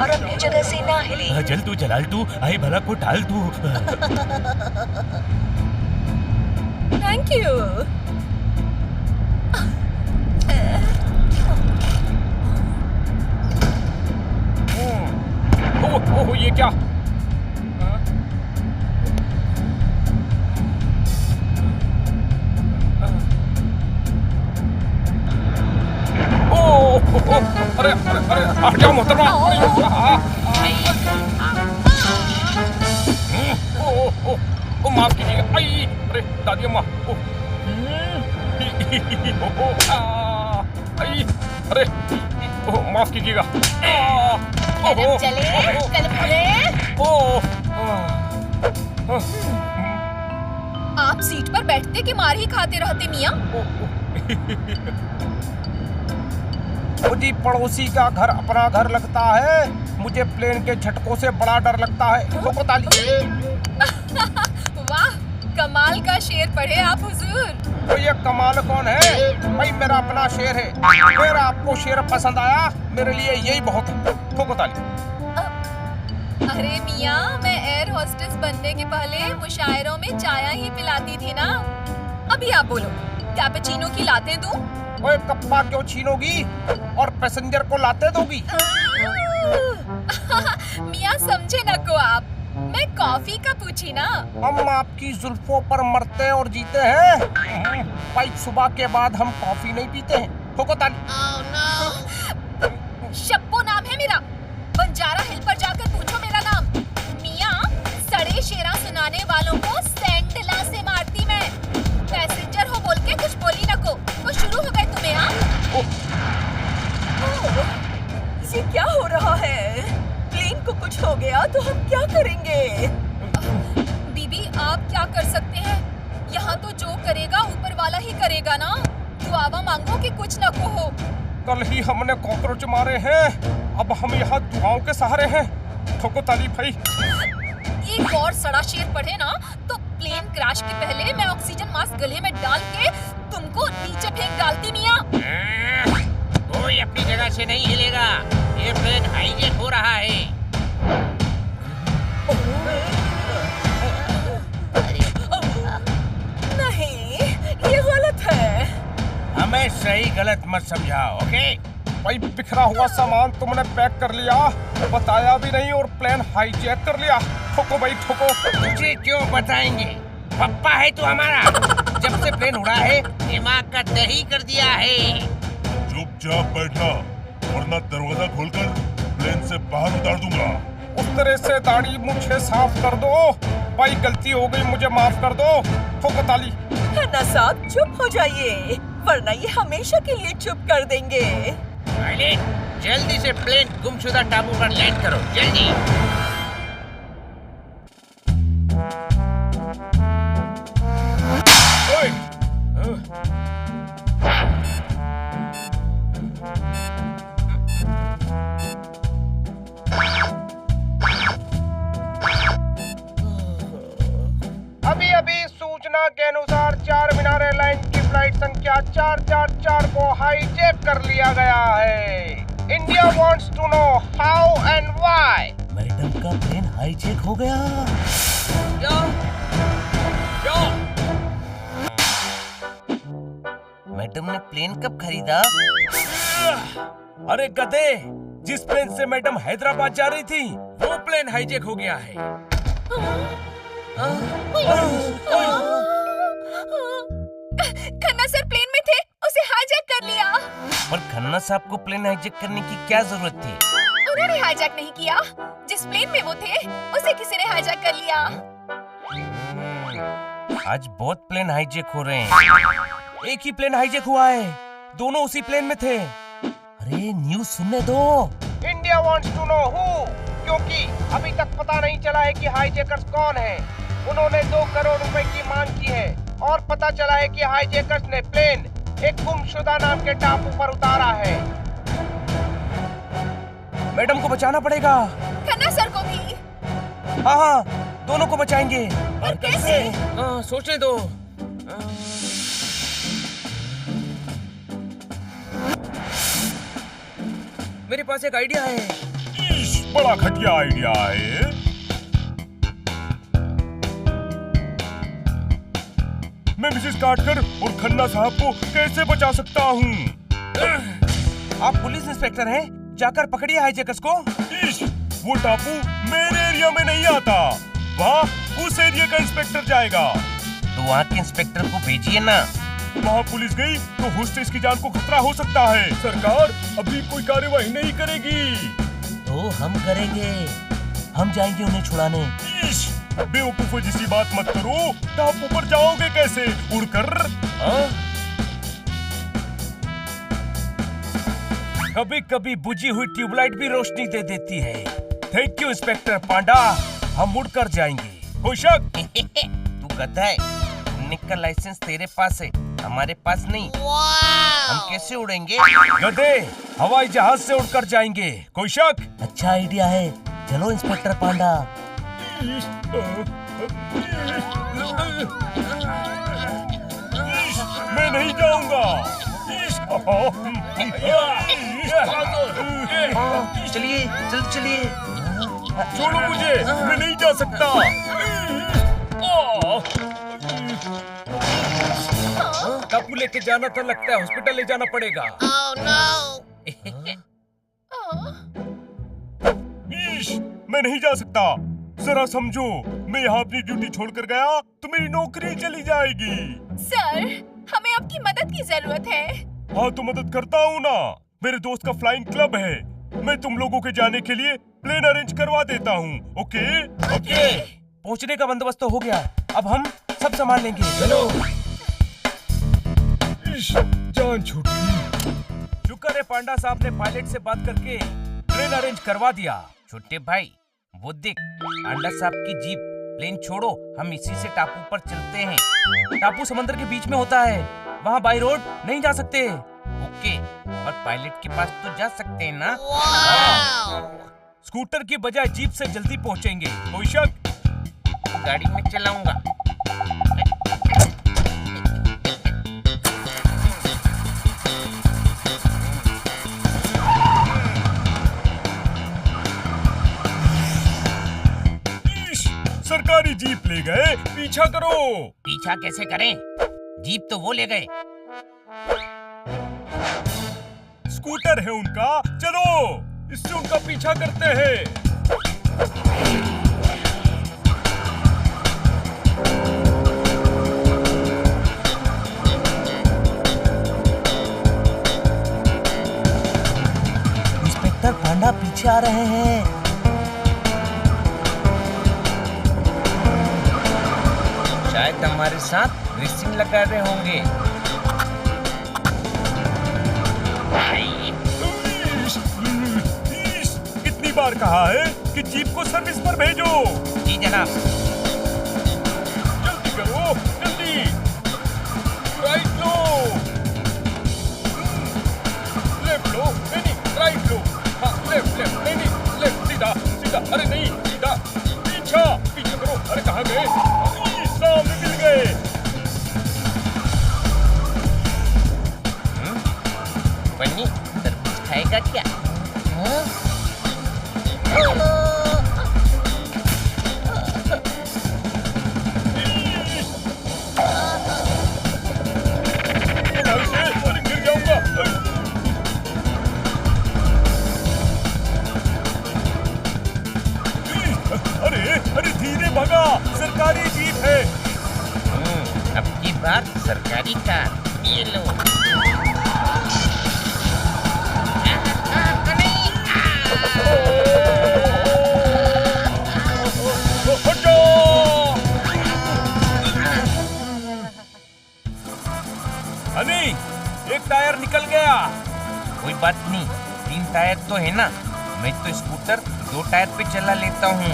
और अपनी जगह से ना हिले। जल तू जलाल तू आई भला को टाल तू। Thank you. ओह ये क्या? अरे अरे अरे हट जाओ मोहतरमा। ओ माफ कीजिएगा। आई अरे दादी अम्मा। आई अरे ओ माफ कीजिएगा। कदम चले कदम खुले। आप सीट पर बैठते कि मार ही खाते रहते मियाँ? मुझे पड़ोसी का घर अपना घर लगता है। मुझे प्लेन के झटकों से बड़ा डर लगता है। तो बताइए। वाह कमाल का शेर पढ़े आप हुजूर। तो ये कमाल कौन है? भाई मेरा अपना शेर है। फिर आपको शेर पसंद आया, मेरे लिए यही बहुत है। तो बताइए। अरे मियाँ मैं एयर होस्टेस बनने के पहले मुशायरों में चाय ही पिलाती थी ना। अभी आप बोलो कैपेचिनो की लाते दूं? ओए कप्पा क्यों छीनोगी और पैसेंजर को लाते दोगी? मियाँ समझे न को आप, मैं कॉफी का पूछी ना। हम आपकी जुल्फों पर मरते और जीते हैं। भाई सुबह के बाद हम कॉफी नहीं पीते हैं। ठोको ताली। शप्पो नाम है मेरा। बंजारा हिल पर जाकर पूछो मेरा नाम। मियाँ सड़े शेरा सुनाने वालों को सैंडला से मारती मैं। पैसेंजर हो बोल के कुछ बोली न को। तो शुरू हो गए तुम्हें? हाँ ये क्या हो रहा है? प्लेन को कुछ हो गया तो हम क्या करेंगे? बीबी आप क्या कर सकते हैं? यहाँ तो जो करेगा ऊपर वाला ही करेगा ना। दुआवा मांगो कि कुछ न को हो। कल ही हमने कॉकरोच मारे हैं, अब हम यहाँ दुआओं के सहारे हैं। ठोको ताली भाई। एक और सड़ा शेर पढ़े ना तो प्लेन क्रैश के पहले मैं ऑक्सीजन मास्क गले में डाल के तुमको नीचे फेंक डालती मियाँ। कोई अपनी जगह से नहीं हिलेगा। ये प्लेन हाईजैक हो रहा है। नहीं ये गलत है। हमें सही गलत मत समझाओ, ओके? भाई बिखरा हुआ सामान तुमने पैक कर लिया, बताया भी नहीं और प्लेन हाईजैक कर लिया। ठोको भाई ठोको। तुझे क्यों बताएंगे? पप्पा है तू हमारा। जब से प्लेन उड़ा है दिमाग का दही कर दिया है। चुपचाप बैठना वरना दरवाजा खोलकर प्लेन से बाहर उतार दूंगा। उस तरह से दाढ़ी मुझे साफ कर दो। भाई गलती हो गई, मुझे माफ कर दो। ठोको ताली। खन्ना साहब चुप हो जाइए वरना ये हमेशा के लिए चुप कर देंगे। पायलट जल्दी से प्लेन गुमशुदा टापू पर लैंड करो, जल्दी। अभी अभी सूचना के अनुसार 4 मीनार एयरलाइन की फ्लाइट संख्या 444 को हाईजैक कर लिया गया है। India wants to know how and why. Madam का प्लेन हाईजैक हो गया। क्या? मैडम ने प्लेन कब खरीदा? अरे गधे, जिस प्लेन से मैडम हैदराबाद जा रही थी वो प्लेन हाईजैक हो गया है। खन्ना सर प्लेन में थे, उसे हाईजैक कर लिया। पर खन्ना साहब को प्लेन हाईजैक करने की क्या जरूरत थी? उन्होंने हाईजैक नहीं किया, जिस प्लेन में वो थे उसे किसी ने हाईजैक कर लिया। आज बहुत प्लेन हाईजैक हो रहे हैं। एक ही प्लेन हाईजैक हुआ है, दोनों उसी प्लेन में थे। अरे न्यूज़ सुनने दो। India wants to know who, क्योंकि अभी तक पता नहीं चला है कि हाईजैकर्स कौन हैं। उन्होंने 2 करोड़ रुपए की मांग की है और पता चला है कि हाईजैकर्स ने प्लेन एक गुमशुदा नाम के टापू पर उतारा है। मैडम को बचाना पड़ेगा। खन्ना सर को भी। हाँ हाँ, दोनों को बचाएंगे। पर कैसे? सोचने दो। मेरे पास एक आइडिया है। बड़ा घटिया आइडिया है। मैं मिसेस काटकर और खन्ना साहब को कैसे बचा सकता हूँ? आप पुलिस इंस्पेक्टर हैं, जाकर पकड़िए हाईजैकर्स को। इश, वो टापू मेरे एरिया में नहीं आता, वहाँ उस एरिया का इंस्पेक्टर जाएगा। तो वहाँ के इंस्पेक्टर को भेजिए ना। वहाँ पुलिस गई तो होस्टेस की जान को खतरा हो सकता है। सरकार अभी कोई कार्यवाही नहीं करेगी। तो हम करेंगे, हम जाएंगे उन्हें छुड़ाने। इश, बेवकूफों जैसी बात मत करो। टापू पर जाओगे कैसे? उड़कर? कभी कभी बुझी हुई ट्यूबलाइट भी रोशनी दे देती है। थैंक यू इंस्पेक्टर पांडा, हम उड़कर जाएंगे। कोई शक? तू गधा है, उड़ने का लाइसेंस तेरे पास है, हमारे पास नहीं। हम कैसे उड़ेंगे? गधे, हवाई जहाज से उड़कर जाएंगे। कोई शक? अच्छा आइडिया है, चलो इंस्पेक्टर पांडा। मैं नहीं जाऊंगा। चलिए, चलिए। छोड़ो मुझे, मैं नहीं जा सकता। टापू लेके जाना तो लगता है हॉस्पिटल ले जाना पड़ेगा। इश, मैं नहीं जा सकता। जरा समझो, मैं यहाँ अपनी ड्यूटी छोड़कर गया तो मेरी नौकरी चली जाएगी। सर, हमें आपकी मदद की जरूरत है। हाँ तो मदद करता हूँ ना। मेरे दोस्त का फ्लाइंग क्लब है, मैं तुम लोगों के जाने के लिए प्लेन अरेंज करवा देता हूँ। ओके? ओके। पहुँचने का बंदोबस्त तो हो गया, अब हम सब संभाल लेंगे। चलो। इश, जान छूटी। शुक्र है पांडा साहब ने पायलट से बात करके प्लेन अरेंज करवा दिया। छोटे भाई, वो देख, पांडा साहब की जीप। प्लेन छोड़ो, हम इसी से टापू पर चलते हैं। टापू समंदर के बीच में होता है, वहाँ बाई रोड नहीं जा सकते। ओके, और पायलट के पास तो जा सकते हैं ना? स्कूटर की बजाय जीप से जल्दी पहुँचेंगे। कोई शक? गाड़ी में चलाऊंगा। सरकारी जीप ले गए, पीछा करो। पीछा कैसे करें? जीप तो वो ले गए। स्कूटर है उनका, चलो इससे उनका पीछा करते हैं। इंस्पेक्टर पांडा पीछे आ रहे हैं। शायद हमारे साथ रेसिंग लगा रहे होंगे। कितनी बार कहा है कि जीप को सर्विस पर भेजो। जी जनाब। जल्दी करो, जल्दी। राइट लो, लेफ्ट लो, नहीं राइट लो। हाँ लेफ्ट, नहीं लेफ्ट, सीधा सीधा। अरे नहीं, सीधा। पीछा करो। अरे कहाँ गए? सामने मिल गए। बन्नी, तरबूज खाएगा क्या? अरे गिर जाऊंगा। अरे धीरे भगा, सरकारी जीप है। अब की बार सरकारी कार। ये लो। अनी, एक टायर निकल गया। कोई बात नहीं, 3 टायर तो है ना। मैं तो स्कूटर 2 टायर पे चला लेता हूँ।